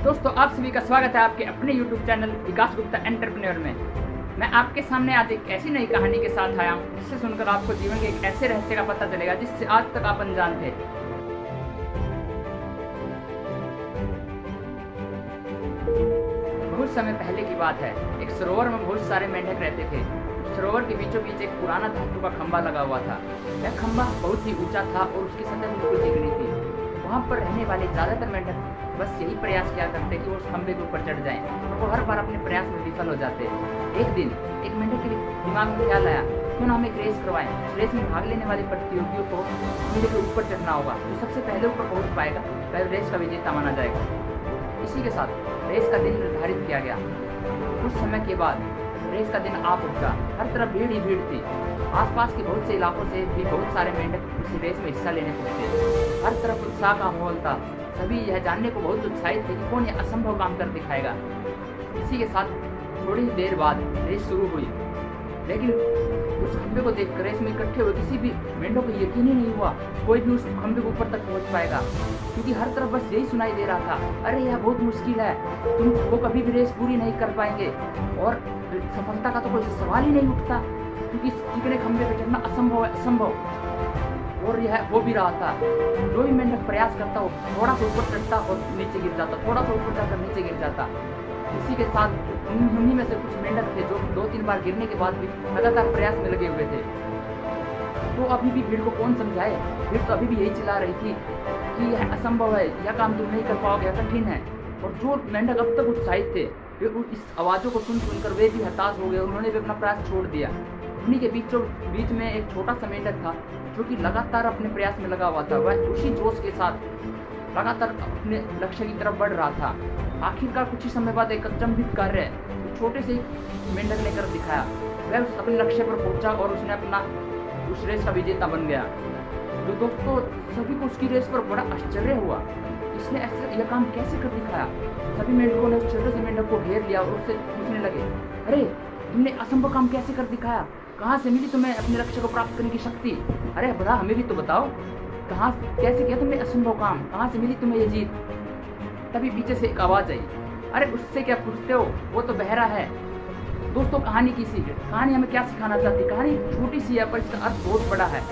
दोस्तों आप सभी का स्वागत है आपके अपने YouTube चैनल विकास गुप्ता एंटरप्रेन्योर में। मैं आपके सामने आज एक ऐसी नई कहानी के साथ आया हूँ जिससे सुनकर आपको जीवन के एक ऐसे रहस्य का पता चलेगा जिससे आज तक आप अनजान थे। बहुत समय पहले की बात है। एक सरोवर में बहुत सारे मेंढक रहते थे। सरोवर के बीचों बीच एक पुराना धातु का खंभा लगा हुआ था। यह खंभा बहुत ही ऊंचा था और उसकी सतह बिल्कुल चिकनी थी। वहाँ पर रहने वाले ज्यादातर मेंढक बस यही प्रयास किया करते कि वो उस खंभे के ऊपर चढ़ जाएं, और वो हर बार अपने प्रयास में विफल हो जाते। एक दिन एक मेंढक के दिमाग में ख्याल आया, क्यों ना हम एक रेस करवाएं। उस रेस में भाग लेने वाले प्रतियोगियों को खंभे के ऊपर चढ़ना होगा। जो सबसे पहले ऊपर पहुंच पाएगा वह रेस का विजेता माना जाएगा। इसी के साथ रेस का दिन निर्धारित किया गया। कुछ समय के बाद रेस का दिन आ पहुंचा। हर तरफ भीड़ ही भीड़ थी। आसपास के बहुत से इलाकों से भी बहुत सारे मेंढक उस रेस में हिस्सा लेने पहुंचे। हर तरफ उत्साह का माहौल था। सभी यह जानने को बहुत उत्साहित थे कि कौन यह असंभव काम कर दिखाएगा। इसी के साथ थोड़ी देर बाद रेस शुरू हुई, लेकिन उस खंभे को देखकर रेस में इकट्ठे हुए किसी भी मेंढक को यकीन ही नहीं हुआ कोई भी उस खंभे के ऊपर तक पहुंच पाएगा, क्योंकि हर तरफ बस यही सुनाई दे रहा था, अरे यह बहुत मुश्किल है, तुम वो कभी भी रेस पूरी नहीं कर पाएंगे और सफलता का तो कोई सवाल ही नहीं उठता, क्योंकि चिकने खंभे पे चढ़ना असंभव है, असंभव। और यह हो भी रहा था। जो भी मेंढक प्रयास करता हो थोड़ा सा ऊपर चढ़ता और नीचे गिर जाता, थोड़ा सा ऊपर जाकर नीचे गिर जाता। इसी के साथ उन्हीं में से कुछ मेंढक थे जो 2-3 बार गिरने के बाद भी लगातार प्रयास में लगे हुए थे। तो अभी भी भीड़ को कौन समझाए। भीड़ तो अभी भी यही चिल्ला रही थी कि यह असंभव है, यह काम तुम नहीं कर पाओगे, यह कठिन है। और जो मेंढक अब तक उत्साहित थे वे इस आवाज़ों को सुनकर वे भी हताश हो गए। उन्होंने भी अपना प्रयास छोड़ दिया। उन्हीं के बीच में एक छोटा सा मेंढक था जो कि लगातार अपने प्रयास में लगा हुआ था। वह उसी जोश के साथ लगातार अपने लक्ष्य की तरफ बढ़ रहा था। आखिरकार कुछ ही समय बाद एक अचंभित कार्य छोटे से मेंढक ने कर दिखाया। वह अपने लक्ष्य पर पहुंचा और उसने अपना उस रेस का विजेता बन गया। तो दोस्तों सभी को उसकी रेस पर बड़ा आश्चर्य हुआ, इसने ऐसा यह काम कैसे कर दिखाया। सभी मेंढकों ने उस छोटे से मेंढक को घेर लिया और उससे पूछने लगे, अरे तुमने असंभव काम कैसे कर दिखाया, कहाँ से मिली तुम्हें अपने लक्ष्य को प्राप्त करने की शक्ति, अरे बड़ा हमें भी तो बताओ, कहाँ कैसे किया तुमने असंभव काम, कहाँ से मिली तुम्हें ये जीत। तभी पीछे से एक आवाज़ आई, अरे उससे क्या पूछते हो, वो तो बहरा है। दोस्तों कहानी की सीख, कहानी हमें क्या सिखाना चाहती, कहानी छोटी सी है पर इसका अर्थ बहुत बड़ा है।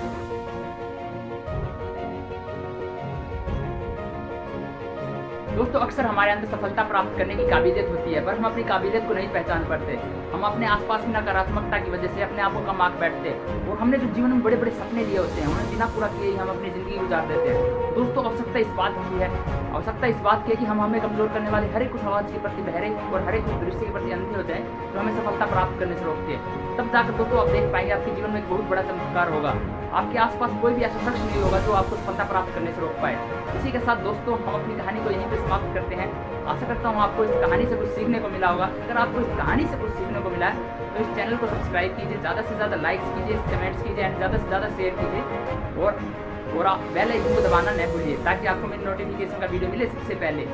दोस्तों अक्सर हमारे अंदर सफलता प्राप्त करने की काबिलियत होती है, पर हम अपनी काबिलियत को नहीं पहचान पाते। हम अपने आसपास की नकारात्मकता की वजह से अपने आप को कम आंक बैठते हैं और हमने जो जीवन में बड़े बड़े सपने लिए होते हैं उन्हें बिना पूरा किए ही हम अपनी जिंदगी गुजार देते हैं। दोस्तों आवश्यकता इस बात की है, आवश्यकता इस बात की है कि हम हमें कमजोर करने वाले हर एक उस आवाज़ के प्रति बहरे और हर एक उस दृश्य के प्रति अंधे हो जाए जो हमें सफलता प्राप्त करने से रोकते हैं। तब जाकर दोस्तों आप देख पाएंगे आपके जीवन में एक बहुत बड़ा चमत्कार होगा। आपके आसपास कोई भी ऐसा शख्स नहीं होगा जो आपको सफलता प्राप्त करने से रोक पाए। इसी के साथ दोस्तों हम अपनी कहानी को यहीं पे समाप्त करते हैं। आशा करता हूँ आपको इस कहानी से कुछ सीखने को मिला होगा। अगर आपको इस कहानी से कुछ सीखने को मिला है तो इस चैनल को सब्सक्राइब कीजिए, ज़्यादा से ज़्यादा लाइक्स कीजिए, कमेंट्स कीजिए एंड ज़्यादा से ज़्यादा शेयर कीजिए और आप बेल आइकन को दबाना न भूलिए ताकि आपको मेरी नोटिफिकेशन का वीडियो मिले सबसे पहले।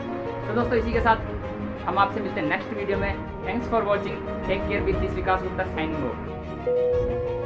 तो दोस्तों इसी के साथ हम आपसे मिलते हैं नेक्स्ट वीडियो में। Thanks for watching, take care with this Vikas Gupta signing of.